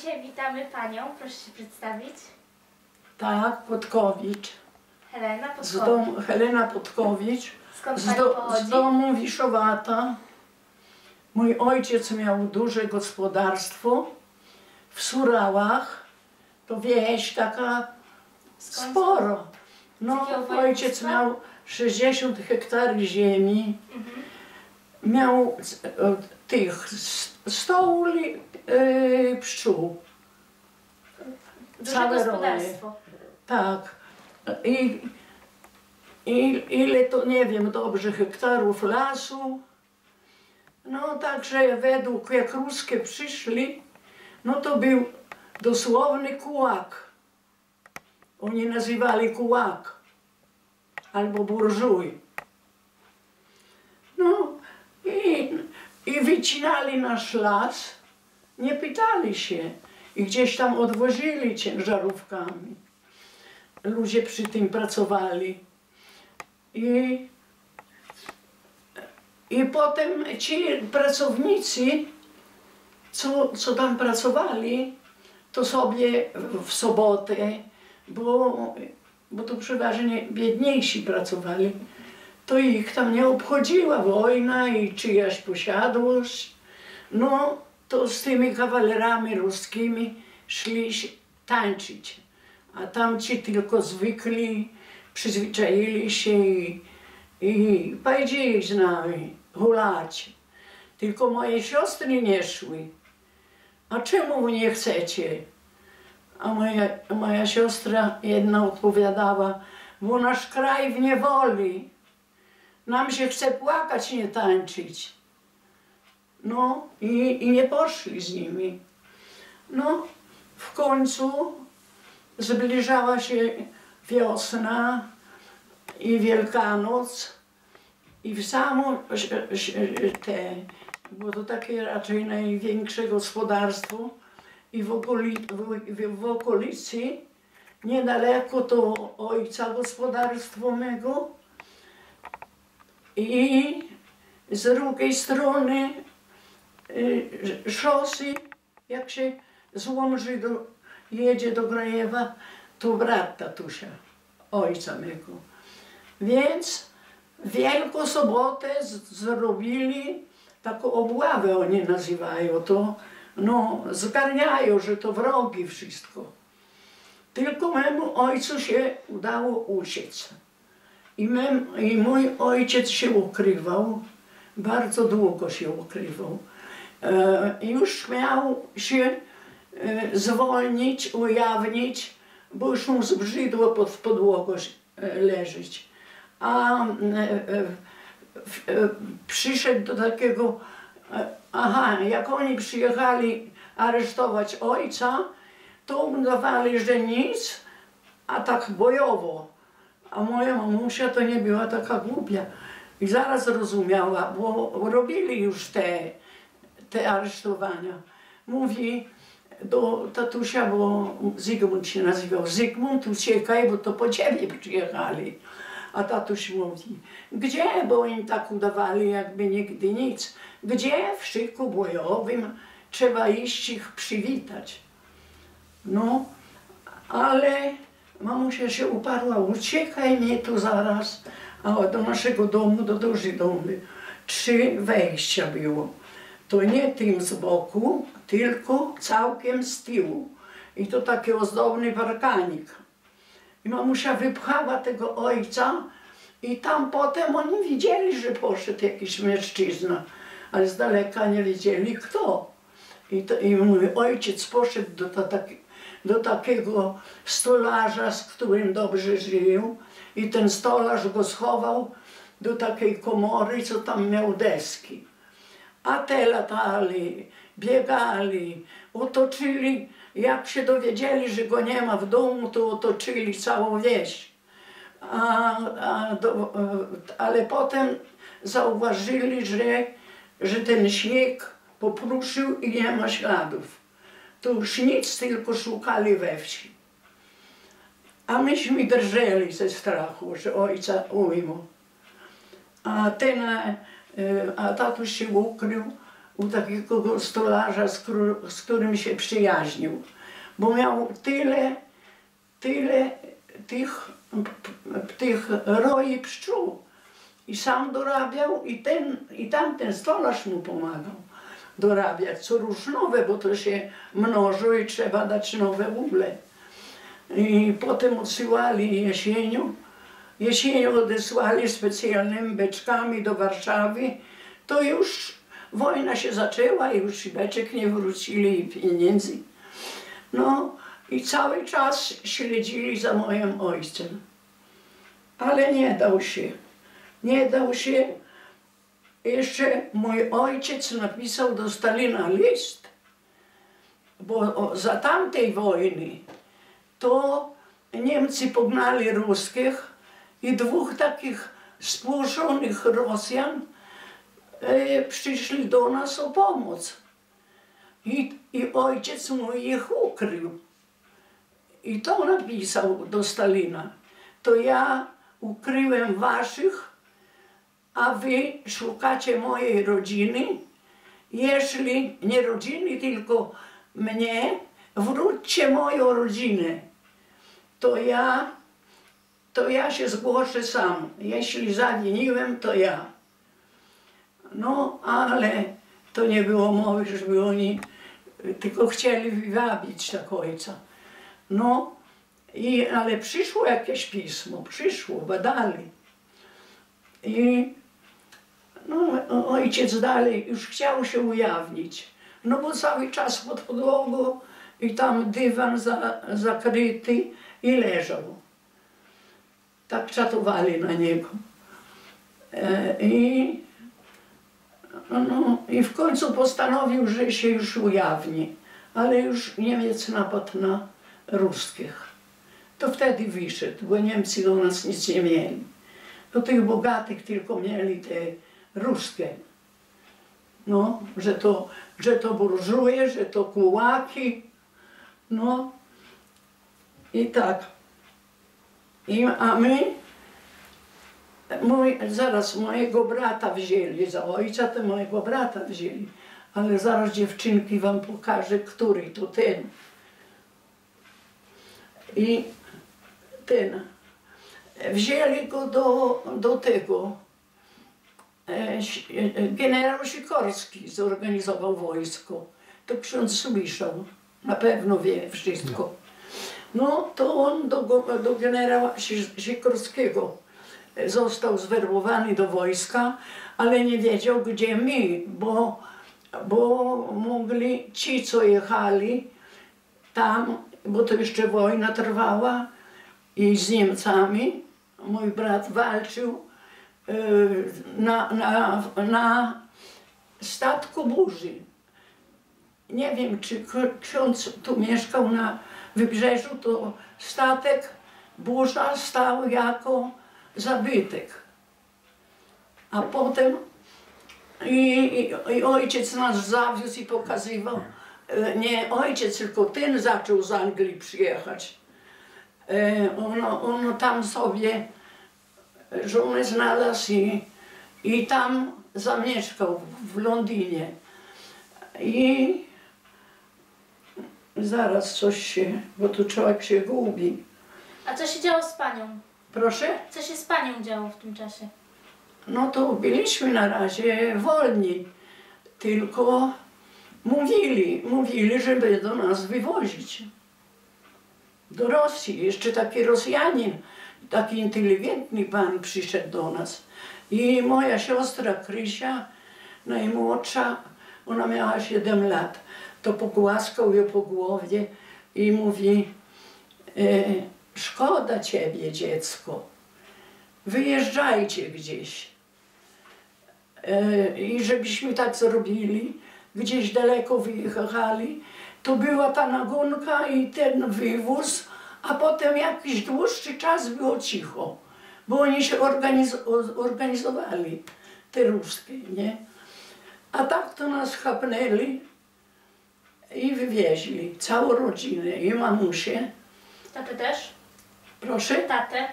dzisiaj witamy Panią. Proszę się przedstawić. Tak, Podkowicz. Helena Podkowicz. Helena Podkowicz. Skąd Pani pochodzi? Z domu Wiszowata. Mój ojciec miał duże gospodarstwo w Surałach. To wieś taka sporo. No, ojciec miał 60 hektarów ziemi. Miał tych 100 pszczół. Duże gospodarstwo. Tak. I ile to nie wiem dobrze hektarów lasu. No także według jak ruskie przyszli, no to był dosłowny kułak. Oni nazywali kułak albo burżuj. No i wycinali nasz las, nie pytali się i gdzieś tam odwozili ciężarówkami. Ludzie przy tym pracowali. I potem ci pracownicy, co tam pracowali, to sobie w sobotę, bo to przeważnie biedniejsi pracowali, to ich tam nie obchodziła wojna i czyjaś posiadłość. No to z tymi kawalerami ruskimi szli tańczyć, a tamci tylko zwykli, przyzwyczaili się i powiedzieli z nami hulać. Tylko moje siostry nie szły. A czemu wy nie chcecie? A moja siostra jedna odpowiadała, bo nasz kraj w niewoli. Nam się chce płakać, nie tańczyć. No i nie poszli z nimi. No w końcu zbliżała się wiosna i Wielkanoc i w samo było to takie raczej największe gospodarstwo i w okolicy niedaleko to ojca gospodarstwo mego i z drugiej strony szosy, jak się z Łomży jedzie do Grajewa, to brat tatusia, ojca mego. Więc w Wielką Sobotę zrobili taką obławę, oni nazywają to, no zgarniają, że to wrogi wszystko. Tylko memu ojcu się udało uciec. I mój ojciec się ukrywał, bardzo długo się ukrywał. Już miał się zwolnić, ujawnić, bo już mu zbrzydło pod podłogą leżeć. A przyszedł do takiego, jak oni przyjechali aresztować ojca, to udawali, że nic, a tak bojowo. A moja mamusia to nie była taka głupia. I zaraz rozumiała, bo robili już te aresztowania. Mówi do tatusia, bo Zygmunt się nazywał, Zygmunt, uciekaj, bo to po ciebie przyjechali. A tatuś mówi, gdzie? Bo im tak udawali, jakby nigdy nic. Gdzie? W szyku bojowym trzeba iść ich przywitać. No, ale mamusia się uparła, uciekaj mnie tu zaraz. A do naszego domu, do dużej domy, 3 wejścia było. To nie tym z boku, tylko całkiem z tyłu. I to taki ozdobny parkanik. I mamusia wypchała tego ojca i tam potem oni widzieli, że poszedł jakiś mężczyzna, ale z daleka nie wiedzieli kto. I mój ojciec poszedł do takiego stolarza, z którym dobrze żył, i ten stolarz go schował do takiej komory, co tam miał deski. A te latali, biegali, otoczyli, jak się dowiedzieli, że go nie ma w domu, to otoczyli całą wieś. Ale potem zauważyli, że ten śnieg popruszył i nie ma śladów. To już nic, tylko szukali we wsi. A myśmy drżeli ze strachu, że ojca ujmą. A tatuś się ukrył u takiego stolarza, z którym się przyjaźnił, bo miał tyle tych roi pszczół i sam dorabiał i tamten stolarz mu pomagał dorabiać co rusz nowe, bo to się mnoży i trzeba dać nowe ugle. I potem odsyłali jesienią odesłali specjalnymi beczkami do Warszawy, to już wojna się zaczęła i już i beczek nie wrócili i pieniędzy. No i cały czas śledzili za moim ojcem. Ale nie dał się. Nie dał się. Jeszcze mój ojciec napisał do Stalina list, bo za tamtej wojny to Niemcy pognali ruskich i dwóch takich spłoszonych Rosjan przyszli do nas o pomoc. I ojciec mój ich ukrył. I to napisał do Stalina. To ja ukryłem waszych, a wy szukacie mojej rodziny. Jeśli nie rodziny, tylko mnie, wróćcie moją rodzinę. To ja się zgłoszę sam. Jeśli zawiniłem, to ja. No, ale to nie było mowy, żeby oni tylko chcieli wywabić tak ojca. No, ale przyszło jakieś pismo, badali. I no, ojciec dalej już chciał się ujawnić. No bo cały czas pod podłogą i tam dywan zakryty i leżał. Tak czatowali na niego. I w końcu postanowił, że się już ujawni, ale już Niemiec napadł na ruskich. To wtedy wyszedł, bo Niemcy do nas nic nie mieli. Do tych bogatych tylko mieli te ruskie. No, że to burżuje, że to kułaki. No i tak. A my, zaraz mojego brata wzięli, za ojca to mojego brata wzięli, ale zaraz dziewczynki wam pokażę, który to ten. I ten. Wzięli go do tego. Generał Sikorski zorganizował wojsko. To ksiądz Subiszał na pewno wie wszystko. No to on do generała Sikorskiego został zwerbowany do wojska, ale nie wiedział gdzie my, bo mogli ci, co jechali tam, bo to jeszcze wojna trwała i z Niemcami. Mój brat walczył na statku burzy. Nie wiem, czy ksiądz tu mieszkał na wybrzeżu, to statek burza stał jako zabytek. A potem i ojciec nas zawiózł i pokazywał. Nie ojciec, tylko ten zaczął z Anglii przyjechać. On tam sobie żonę znalazł i tam zamieszkał w Londynie. I zaraz coś się, bo tu człowiek się gubi. A co się działo z panią? Proszę? Co się z panią działo w tym czasie? No to byliśmy na razie wolni, tylko mówili, że będą nas wywozić do Rosji. Jeszcze taki Rosjanin, taki inteligentny pan przyszedł do nas. I moja siostra Krysia, najmłodsza, ona miała 7 lat, to pogłaskał ją po głowie i mówi: szkoda ciebie, dziecko, wyjeżdżajcie gdzieś. I żebyśmy tak zrobili, gdzieś daleko wyjechali, to była ta nagonka i ten wywóz, a potem jakiś dłuższy czas było cicho, bo oni się organizowali, te ruskie, nie? A tak to nas chapnęli i wywieźli całą rodzinę i mamusię. Tatę też? Proszę? Tatę?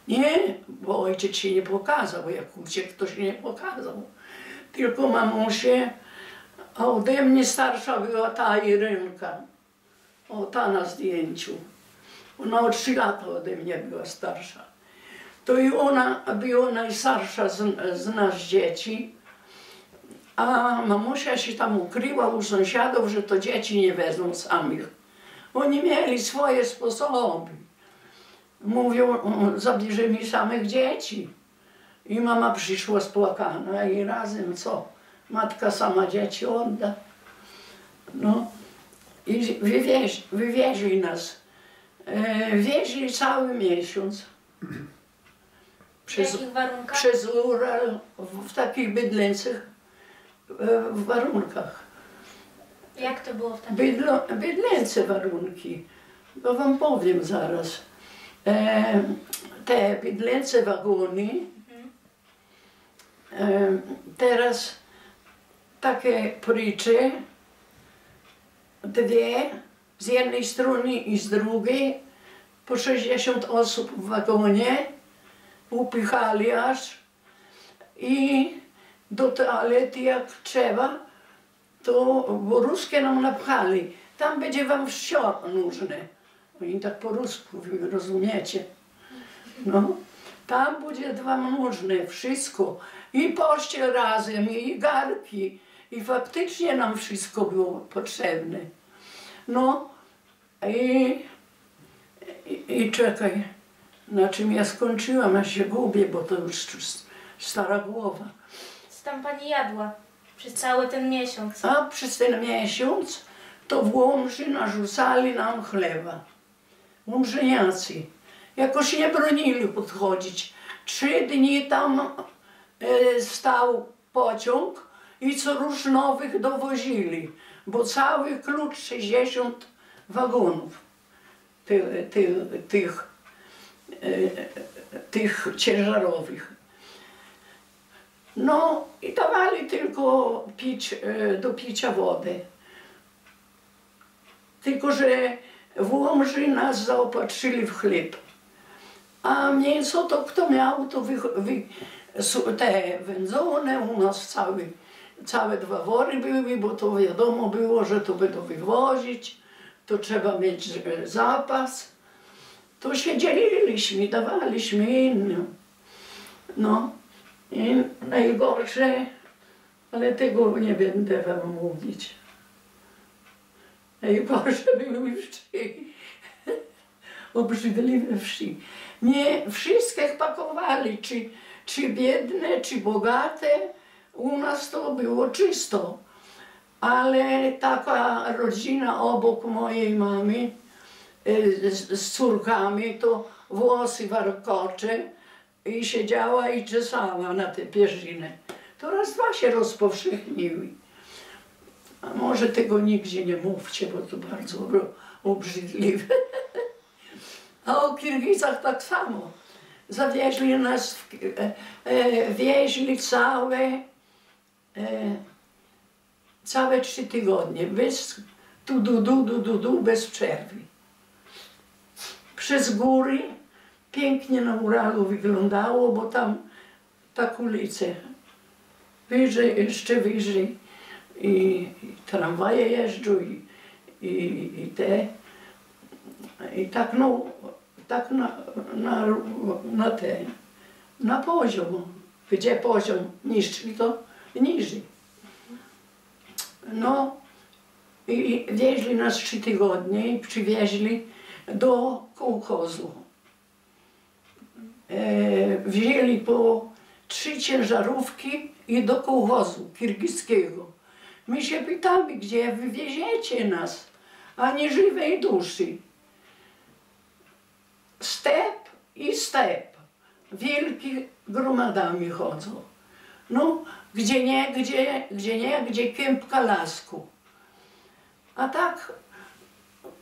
Nie, bo ojciec się nie pokazał, jak uciekł, to się nie pokazał. Tylko mamusię A ode mnie starsza była ta Irynka. O, ta na zdjęciu. Ona o 3 lata ode mnie była starsza. To i ona była najstarsza z nas dzieci. A mamusia się tam ukryła u sąsiadów, że to dzieci nie wezmą samych. Oni mieli swoje sposoby. Mówią, zabierze mi samych dzieci. I mama przyszła spłakana i razem co? Matka sama dzieci odda. No i wywieźli nas. Wieźli cały miesiąc. W jakich warunkach? Przez Ural w takich bydlęcych warunkach. Jak to było w takim? Bydlęce warunki. Bo wam powiem zaraz. Te bydlęce wagony teraz takie prycze, dwie z jednej strony i z drugiej, po 60 osób w wagonie, upychali aż i do toalety jak trzeba, to ruskie nam napchali. Tam będzie wam wsio нужne. Oni tak po rusku, wy rozumiecie. No, tam będzie wam нужne wszystko. I pościel razem, i garki. I faktycznie nam wszystko było potrzebne. No, i czekaj, na czym ja skończyłam, ja się gubię, bo to już stara głowa. Co tam pani jadła przez cały ten miesiąc? A przez ten miesiąc to w Łomży narzucali nam chleba. Łomżyniacy. Jakoś nie bronili podchodzić. 3 dni tam stał pociąg i co rusz nowych dowozili, bo cały klucz 60 wagonów tych ciężarowych. No i dawali tylko do picia wodę. Tylko że w Łomży nas zaopatrzyli w chleb. A mięso to kto miał, to te wędzone u nas całe 2 wory były, bo to wiadomo było, że to będą wywozić, to trzeba mieć zapas. To się dzieliliśmy, dawaliśmy innym. No i najgorsze, ale tego nie będę wam mówić. Najgorsze były wsi. Obrzydliwe wsi. Nie wszystkich pakowali, czy biedne, czy bogate. U nas to było czysto. Ale taka rodzina obok mojej mamy z córkami, to włosy warkocze i siedziała i czesała na te pierzynę. To raz, dwa się rozpowszechniły. A może tego nigdzie nie mówcie, bo to bardzo obrzydliwe. A o Kirgizach tak samo. Zawieźli nas, wieźli całe 3 tygodnie, bez bez przerwy. Przez góry pięknie na Uralu wyglądało, bo tam tak ulice wyżej, jeszcze wyżej i tramwaje jeżdżą i tak no, tak na poziom, gdzie poziom niższy, to niżej. No i wieźli nas 3 tygodnie i przywieźli do kołchozu. Wzięli po 3 ciężarówki i do kołchozu kirgiskiego. My się pytamy, gdzie wy wieziecie nas, ani żywej duszy. Step i step. Wielki gromadami chodzą. No, gdzie kępka lasku. A tak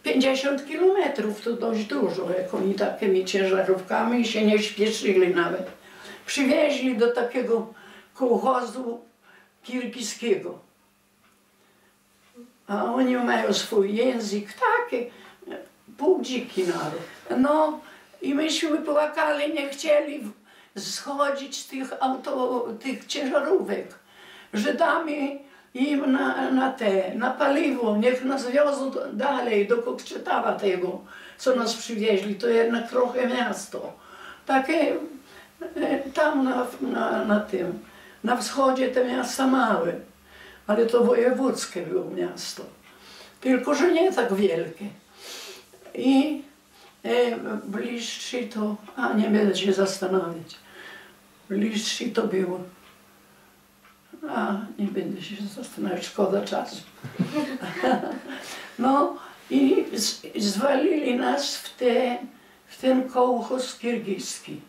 50 kilometrów to dość dużo, jak oni takimi ciężarówkami się nie śpieszyli nawet. Przywieźli do takiego kołchozu kirgiskiego. A oni mają swój język, taki półdziki naród. No i myśmy płakali, nie chcieli schodzić z tych ciężarówek. Żydami im na paliwo, niech nas wiozą dalej do Kokszytawa tego, co nas przywieźli, to jednak trochę miasto. Takie tam na wschodzie te miasta małe, ale to wojewódzkie było miasto, tylko że nie tak wielkie. I bliższy to, nie będę się zastanawiać, bliższy to było. Nie będę się zastanawiać, szkoda czasu. No i zwalili nas w ten kołchoz kirgiski.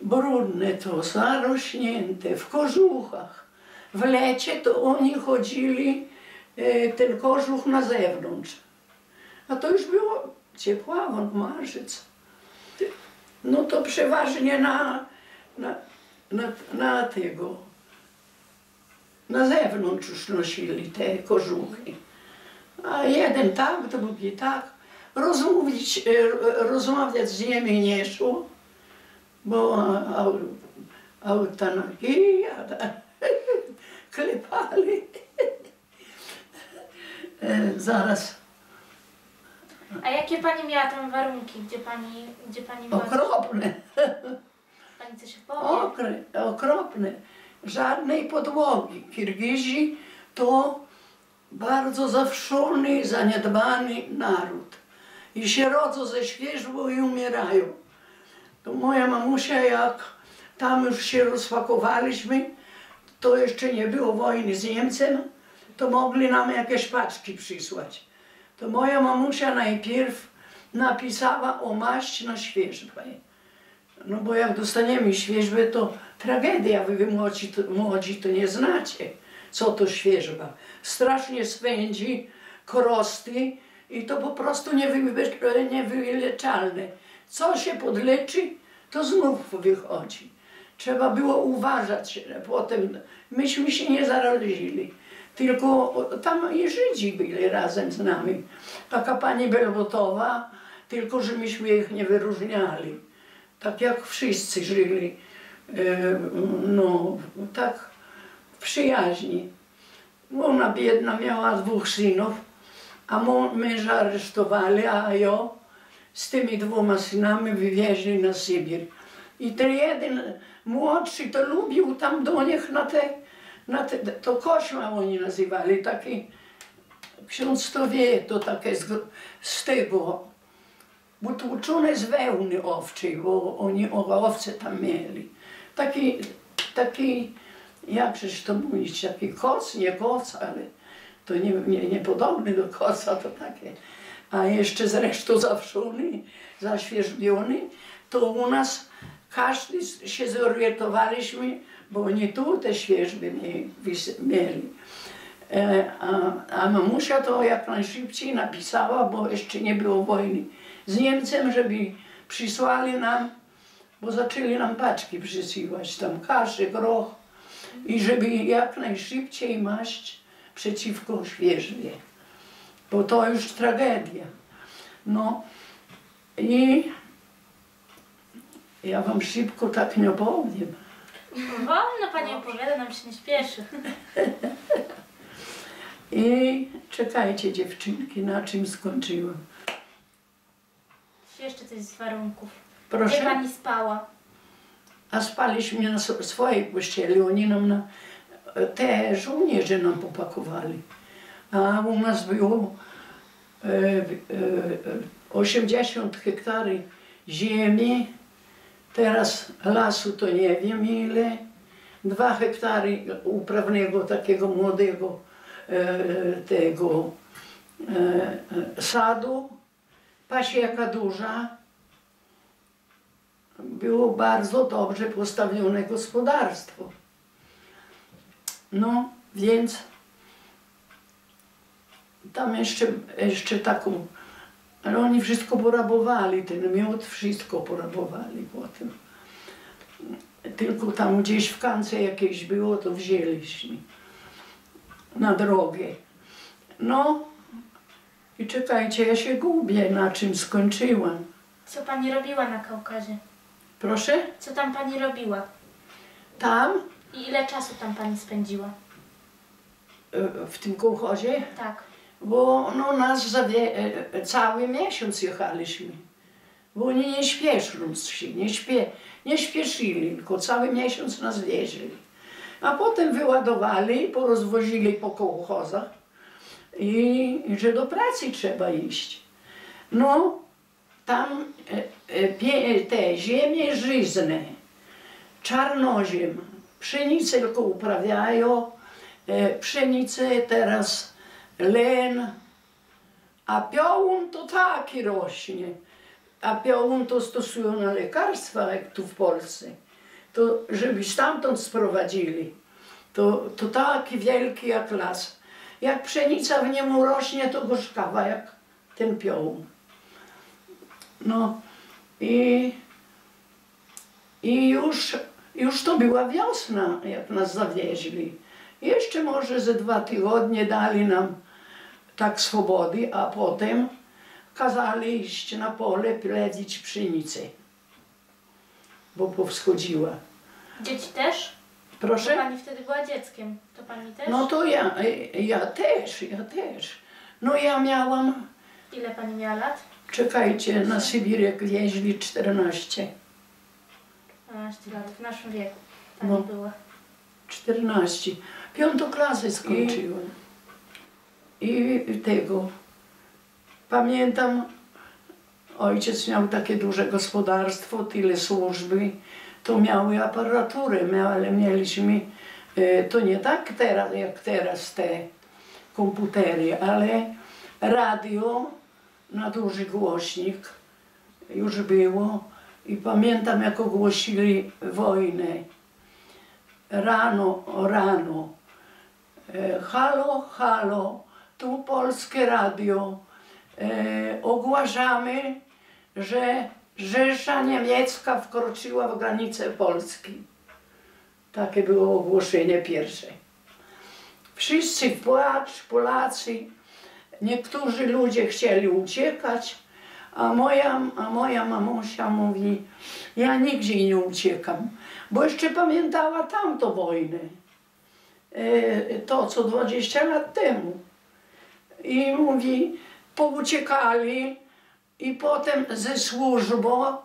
Brudne to, zarośnięte, w kożuchach. W lecie to oni chodzili ten kożuch na zewnątrz. A to już było ciepławą, marzec. No to przeważnie na zewnątrz już nosili te kożuchy. A jeden tak, drugi tak. Rozmawiać z nimi nie szło, bo auta na kija klepali. Zaraz. A jakie pani miała tam warunki, gdzie pani była? Okropne. Pani coś powie? Okropne. Żadnej podłogi. Kirgizi to bardzo zawszony, zaniedbany naród. I się rodzą ze świeżbą i umierają. To moja mamusia, jak tam już się rozpakowaliśmy, to jeszcze nie było wojny z Niemcem, to mogli nam jakieś paczki przysłać. To moja mamusia najpierw napisała o maść na świeżbę. No bo jak dostaniemy świeżbę, to tragedia, wy młodzi to nie znacie, co to świeżba. Strasznie swędzi, krosty i to po prostu niewyleczalne. Co się podleczy, to znów wychodzi. Trzeba było uważać potem. Myśmy się nie zarazili, tylko tam i Żydzi byli razem z nami. Taka pani Belbotowa, tylko że myśmy ich nie wyróżniali. Tak jak wszyscy żyli, no tak w przyjaźni. Ona biedna miała 2 synów, a męża aresztowali, a ja z tymi 2 synami wywieźli na Sybir. I ten jeden młodszy to lubił tam do nich to kośma oni nazywali, taki ksiądz to wie, to takie z tego, utłuczone z wełny owczej, bo oni owce tam mieli. Taki jakżeż to mówić, taki koc, nie koc, ale to nie podobny do koca, to takie. A jeszcze zresztą zawszony, zaświeżbiony, to u nas każdy się zorientowaliśmy, bo oni tu te świeżby mieli. A mamusia to jak najszybciej napisała, bo jeszcze nie było wojny z Niemcem, żeby przysłali nam, bo zaczęli nam paczki przysyłać, tam kaszę, groch i żeby jak najszybciej maść przeciwko świeżbie, bo to już tragedia. No i ja wam szybko tak nie opowiem. Wolno pani opowiada, nam się nie śpieszy. I czekajcie dziewczynki, na czym skończyłam. Jeszcze coś z warunków. Proszę? Gdzie pani spała? A spaliśmy na swojej pościeli, oni nam te żołnierze nam popakowali. A u nas było 80 hektarów ziemi, teraz lasu to nie wiem ile, 2 hektary uprawnego takiego młodego tego sadu, pasieka duża. Było bardzo dobrze postawione gospodarstwo. No więc tam jeszcze taką, ale oni wszystko porabowali, ten miód wszystko porabowali potem. Tylko tam gdzieś w kance jakieś było, to wzięliśmy na drogę. No i czekajcie, ja się gubię, na czym skończyłam. Co pani robiła na Kaukazie? Proszę? Co tam pani robiła? Tam I ile czasu tam pani spędziła? w tym kołchozie, Tak. bo no, nas cały miesiąc jechaliśmy. Bo oni nie śpieszą się, nie śpieszyli, tylko cały miesiąc nas wieźli. A potem wyładowali, porozwozili po kołchozach i że do pracy trzeba iść. No, tam te ziemie żyzne, czarnoziem, pszenicę tylko uprawiają, pszenicę teraz len, a piołun to taki rośnie. A piołun to stosują na lekarstwa, jak tu w Polsce. To żeby stamtąd sprowadzili, to taki wielki jak las. Jak pszenica w niemu rośnie, to gorzkawa jak ten piołun. No i już to była wiosna, jak nas zawieźli. Jeszcze może ze 2 tygodnie dali nam tak swobody, a potem kazali iść na pole, pledzić pszenicę, bo powschodziła. Dzieci też? Proszę? Bo pani wtedy była dzieckiem. To pani też? No to ja też. No ja miałam, Ile pani miała lat? czekajcie, na Sybir jak wieźli 14. 12 lat. W naszym wieku pani No. była. 14. 5. klasę skończyłem. I tego, pamiętam, ojciec miał takie duże gospodarstwo, tyle służby, to miały aparaturę, ale mieliśmy, to nie tak teraz, jak teraz te komputery, ale radio na duży głośnik już było i pamiętam, jak ogłosili wojnę. Rano, halo, halo, tu Polskie Radio, ogłaszamy, że Rzesza Niemiecka wkroczyła w granice Polski. Takie było ogłoszenie pierwsze. Wszyscy w płacz, Polacy, niektórzy ludzie chcieli uciekać, a moja mamusia mówi, ja nigdzie nie uciekam, bo jeszcze pamiętała tamtą wojnę, to co 20 lat temu. I mówi, pouciekali i potem ze służbą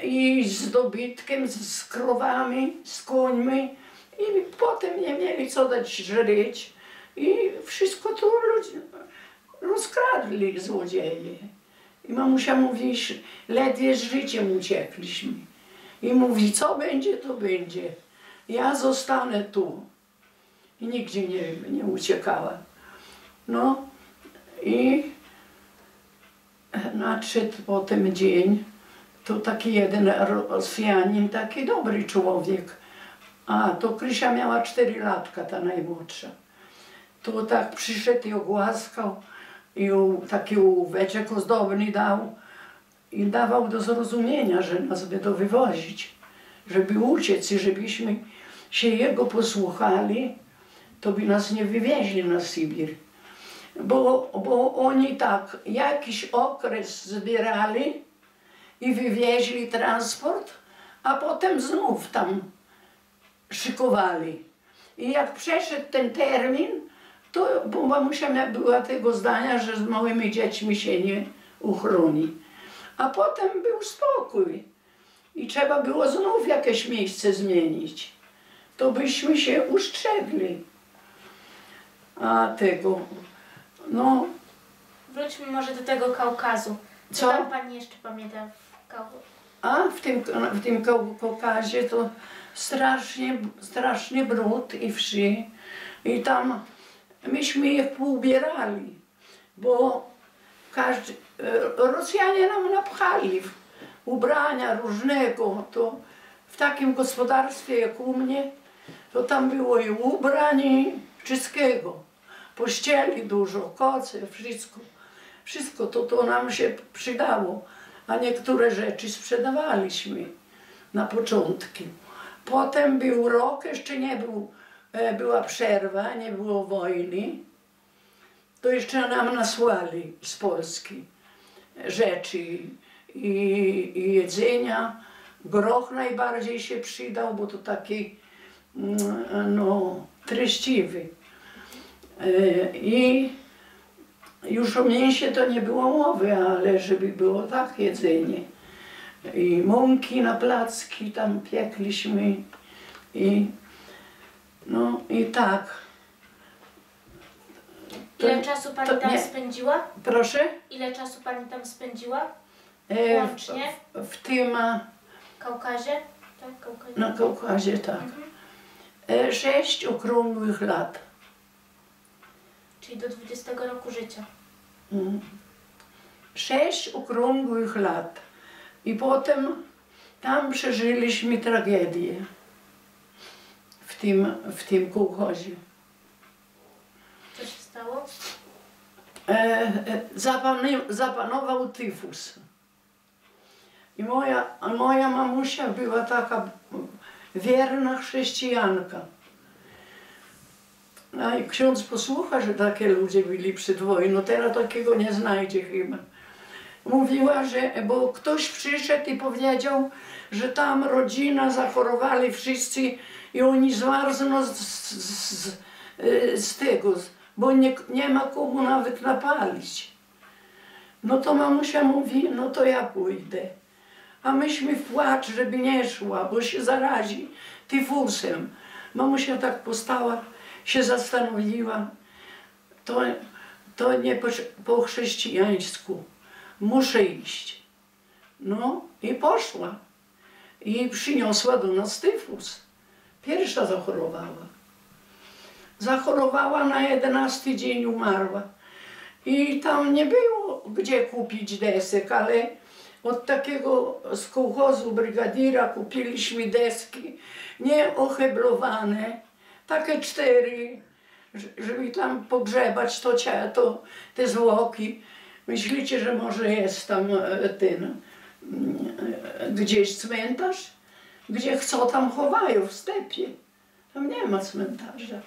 i z dobytkiem, z krowami, z końmi i potem nie mieli co dać żreć i wszystko to ludzie rozkradli złodzieje. I mamusia mówi, ledwie z życiem uciekliśmy. I mówi, co będzie, to będzie. Ja zostanę tu. I nigdzie nie uciekała. No i nadszedł potem dzień, to taki jeden Rosjanin, taki dobry człowiek, a to Krysia miała 4 latka, ta najmłodsza. To tak przyszedł i ogłaskał i taki ołóweczek ozdobny dał i dawał do zrozumienia, że nas będą wywozić, żeby uciec i żebyśmy się jego posłuchali, to by nas nie wywieźli na Sybir. Bo oni tak jakiś okres zbierali i wywieźli transport, a potem znów tam szykowali. I jak przeszedł ten termin, to bo mamusia była tego zdania, że z małymi dziećmi się nie uchroni. A potem był spokój i trzeba było znów jakieś miejsce zmienić. To byśmy się ustrzegli. A tego, no... Wróćmy może do tego Kaukazu. Co? Tam pani jeszcze pamięta w Kaukazie? A w tym Kaukazie to strasznie brud i wszy. I tam myśmy ich poubierali, bo Rosjanie nam napchali ubrania różnego. To w takim gospodarstwie jak u mnie, to tam było i ubrań, i wszystkiego. Pościeli dużo, koce, wszystko to nam się przydało, a niektóre rzeczy sprzedawaliśmy na początku. Potem był rok, jeszcze nie była przerwa, nie było wojny, to jeszcze nam nasłali z Polski rzeczy i jedzenia. Groch najbardziej się przydał, bo to taki no, treściwy. I już o mięsie to nie było mowy, ale żeby było tak jedzenie. I mąki na placki tam piekliśmy i no i tak. Ile czasu pani tam nie. spędziła? Proszę? Ile czasu pani tam spędziła? E, Łącznie? w tym, Kaukazie? Tak, Kaukazie. na Kaukazie, tak. 6 okrągłych lat. Czyli do 20 roku życia. 6 okrągłych lat. I potem tam przeżyliśmy tragedię w tym kołchozie. Co się stało? Zapanował tyfus. I moja mamusia była taka wierna chrześcijanka. No i ksiądz posłucha, że takie ludzie byli przed wojną, teraz takiego nie znajdzie chyba. Mówiła, że, bo ktoś przyszedł i powiedział, że tam rodzina zachorowali wszyscy i oni zmarzną z tego, bo nie ma komu nawet napalić. No to mamusia mówi, no to ja pójdę. A myśmy w płacz, żeby nie szła, bo się zarazi tyfusem. Mamusia tak postała, się zastanowiła, to nie po chrześcijańsku, muszę iść. No i poszła. I przyniosła do nas tyfus. Pierwsza zachorowała. Zachorowała, na 11 dzień umarła. I tam nie było gdzie kupić desek, ale od takiego z kołchozu brygadiera kupiliśmy deski nieoheblowane, takie 4, żeby tam pogrzebać to te zwłoki. Myślicie, że może jest tam gdzieś cmentarz? Gdzie chcą, tam chowają, w stepie. Tam nie ma cmentarza.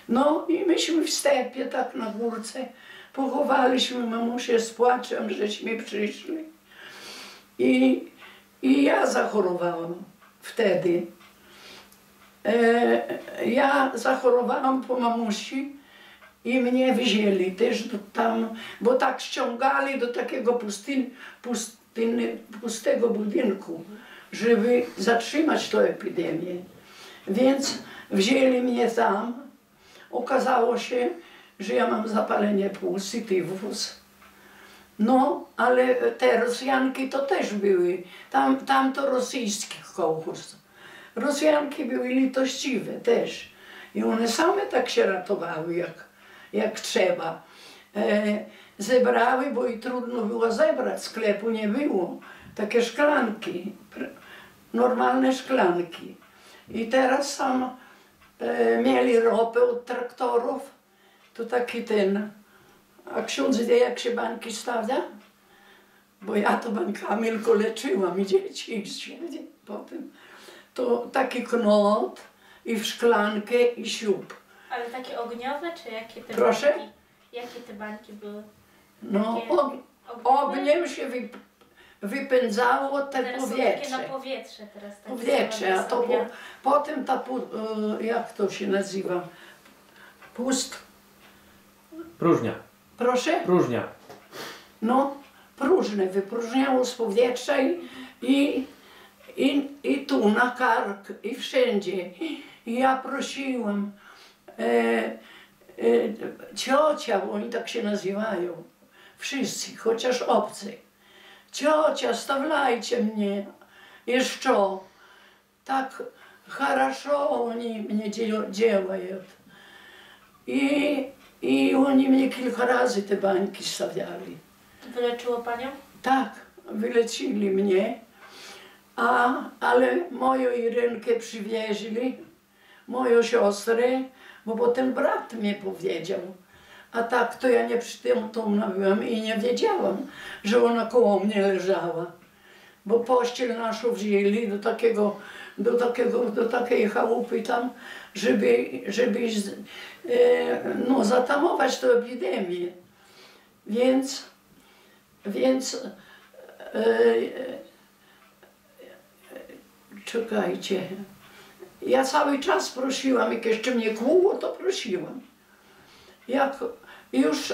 No i myśmy w stepie, tak na górce, pochowaliśmy mamusię z płaczem, żeśmy przyszli. I ja zachorowałam wtedy. Ja zachorowałam po mamusi i mnie wzięli też tam, bo tak ściągali do takiego pustego budynku, żeby zatrzymać tę epidemię. Więc wzięli mnie tam. Okazało się, że ja mam zapalenie płuc i tyfus. No, ale te Rosjanki to też były. Tam to rosyjski kołchoz. Rosjanki były litościwe też. I one same tak się ratowały, jak trzeba. Zebrały, bo i trudno było zebrać, sklepu nie było. Takie szklanki, normalne szklanki. I teraz sam mieli ropę od traktorów, to taki a ksiądz wie, jak się bańki stawia? Bo ja to bańkami tylko leczyłam i dzieci potem. To taki knot i w szklankę i siup. Ale takie ogniowe, czy jakie te Proszę? bańki? Jakie te bańki były? No, Ogniowe? ogniem się wypędzało te Teraz są takie powietrze. na powietrze teraz. Tak Powietrze, a to potem jak to się nazywa? Próżnia. Proszę? Próżnia. No, próżne, wypróżniało z powietrza i tu na kark, i wszędzie. I ja prosiłam, ciocia, bo oni tak się nazywają, wszyscy, chociaż obcy. Ciocia, stawlajcie mnie, jeszcze. Tak хорошо oni mnie działają. I oni mnie kilka razy te bańki stawiali. Wyleczyło panią? Tak, wylecili mnie, ale moją Irynkę przywieźli, moją siostrę, bo potem brat mnie powiedział. A tak to ja nie przytomna byłam i nie wiedziałam, że ona koło mnie leżała. Bo pościel naszą wzięli do takiej chałupy tam, żeby zatamować tę epidemię. Więc czekajcie, Ja cały czas prosiłam, jak jeszcze mnie kłuło, to prosiłam. Jak już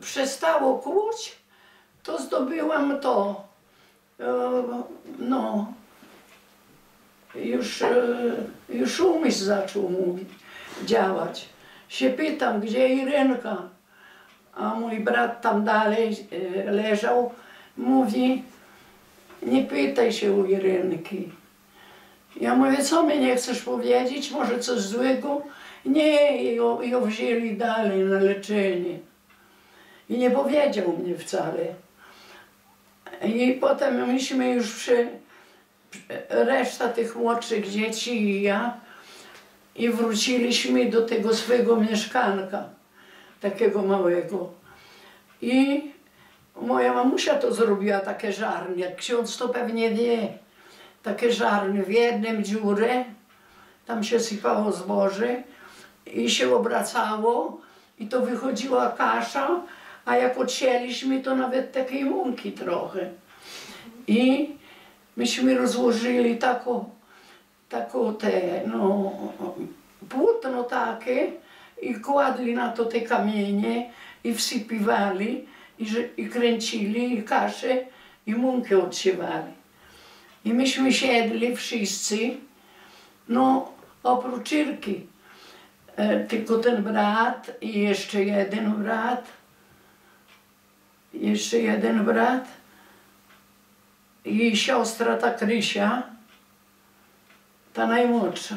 przestało kłuć, to zdobyłam to, no, już umysł zaczął mówić, działać. Się pytam, gdzie Irenka? A mój brat tam dalej leżał, mówi, nie pytaj się u Irenki. Ja mówię, co mi nie chcesz powiedzieć, może coś złego? Nie, ją wzięli dalej na leczenie. I nie powiedział mnie wcale. I potem myśmy już reszta tych młodszych dzieci i ja, i wróciliśmy do tego swojego mieszkanka, takiego małego. I moja mamusia to zrobiła, takie żarnie, ksiądz to pewnie wie, takie żarnie, w jednym dziurę, tam się sypało zboże i się obracało i to wychodziła kasza, a jak odcięliśmy, to nawet takiej mąki trochę. I myśmy rozłożyli taką no, płótno takie i kładli na to te kamienie i wsypiwali i kręcili i kaszę i mąkę odsiewali. I myśmy siedli wszyscy, no oprócz Irki, tylko ten brat i jeszcze jeden brat i siostra ta Krysia, ta najmłodsza.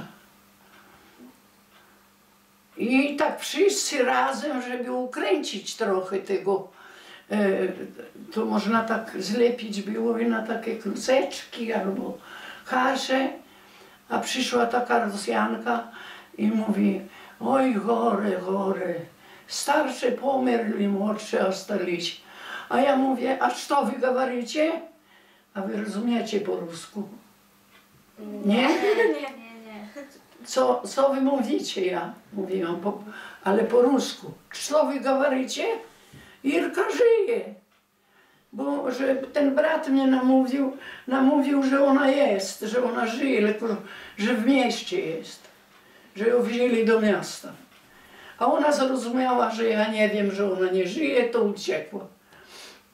I tak wszyscy razem, żeby ukręcić trochę tego, to można tak zlepić było i na takie kluseczki albo kasze, a przyszła taka Rosjanka i mówi, oj chore, starsze pomerli, młodsze остались. A ja mówię, a co wy говорите? A wy rozumiecie po rusku? Nie? Nie. Co wy mówicie? Ja mówiłam, ale po rusku. Co wy говорите? Irka żyje. Bo że ten brat mnie namówił, że ona jest, że ona żyje, tylko że w mieście jest. Że ją wzięli do miasta. A ona zrozumiała, że ja nie wiem, że ona nie żyje, to uciekła.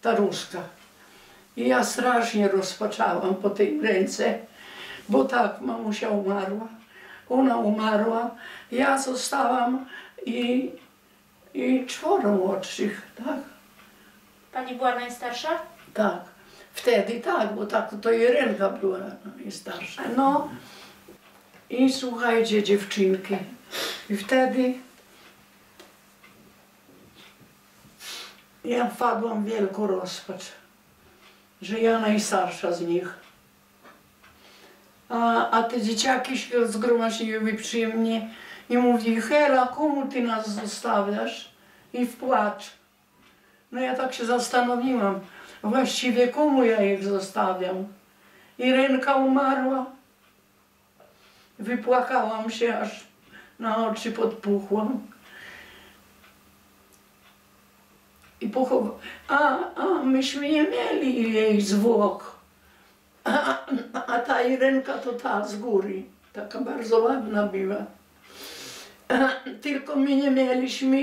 Ta Ruska. I ja strasznie rozpaczałam po tej ręce, bo tak, mamusia umarła, ona umarła, ja zostałam i 4 młodszych, tak? Pani była najstarsza? Tak. Wtedy tak, bo tak to Irenka była najstarsza. No i słuchajcie, dziewczynki, i wtedy ja wpadłam w wielką rozpacz, że ja najstarsza z nich. A te dzieciaki się zgromadziły przy mnie i mówi, Hela, komu ty nas zostawiasz? I w płacz. No ja tak się zastanowiłam, właściwie komu ja ich zostawiam? Irenka umarła. Wypłakałam się, aż na oczy podpuchłam. I a myśmy nie mieli jej zwłok. A ta Irenka to ta z góry, taka bardzo ładna była. Tylko my nie mieliśmy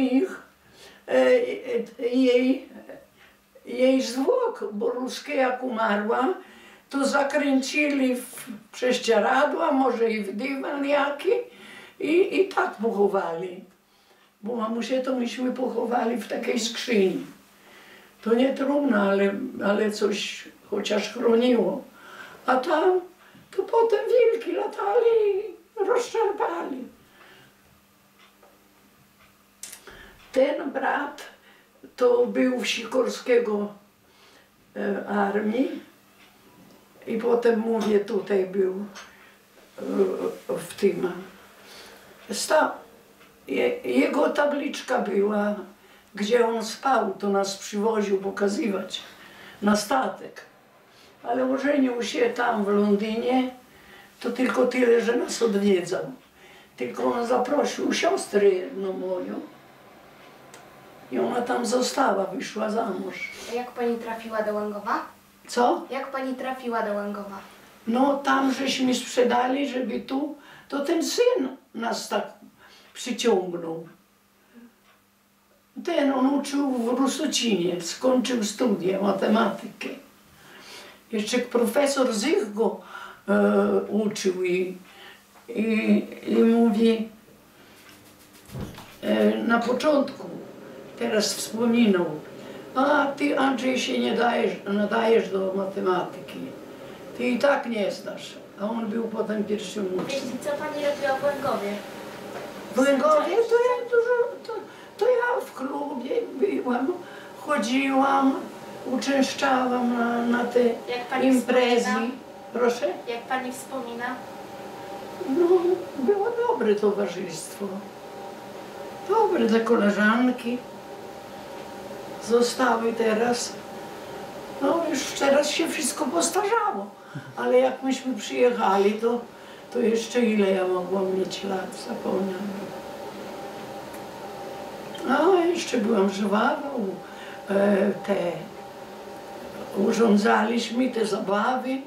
jej zwłok, bo Ruskie jak umarła, to zakręcili w prześcieradła, może i w dywan jaki i tak pochowali. Bo mamusię to myśmy pochowali w takiej skrzyni. To nie trumna, ale coś chociaż chroniło. A tam to potem wilki latali i rozszarpali. Ten brat to był w Sikorskiego armii i potem, mówię, tutaj był w tym. Jego tabliczka była, gdzie on spał, to nas przywoził pokazywać na statek. Ale ożenił się tam w Londynie, to tylko tyle, że nas odwiedzał. Tylko on zaprosił siostrę jedną moją i ona tam została, wyszła za mąż. A jak pani trafiła do Łęgowa? Co? Jak pani trafiła do Łęgowa? No tam żeśmy sprzedali, żeby tu, to ten syn nas tak przyciągnął. On uczył w Rusocinie, skończył studia matematyki. Jeszcze profesor Zych go uczył i mówi na początku, teraz wspominał, a ty Andrzej się nie nadajesz do matematyki, ty i tak nie znasz. A on był potem pierwszym uczniem. Co pani robiła w Łęgowie? W Łęgowie to ja w klubie byłam, chodziłam, uczęszczałam na te Jak pani imprezy. wspomina? Proszę? Jak pani wspomina? No, było dobre towarzystwo. Dobre te koleżanki. Zostały teraz. No już teraz się wszystko postarzało. Ale jak myśmy przyjechali, to jeszcze ile ja mogłam mieć lat, zapomniałam. No, jeszcze byłam żwawa, urządzaliśmy te zabawy.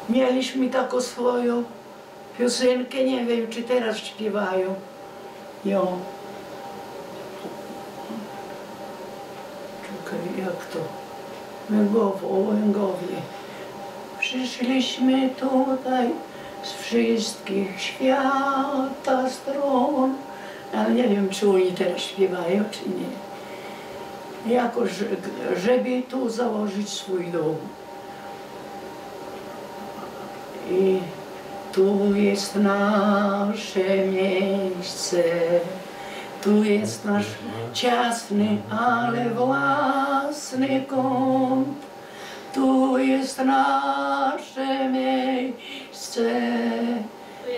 Mieliśmy taką swoją piosenkę, nie wiem czy teraz śpiewają ją. Czekaj, jak to? O Łęgowie. Przyszliśmy tutaj z wszystkich świata stron. Ale nie wiem, czy oni teraz śpiewają, czy nie. Jakoś, żeby tu założyć swój dom. I tu jest nasze miejsce, tu jest nasz ciasny, ale własny kąt. Tu jest nasze miejsce,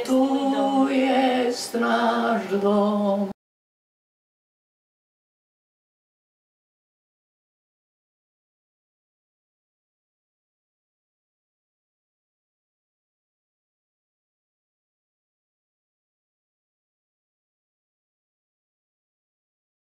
tu jest nasz dom.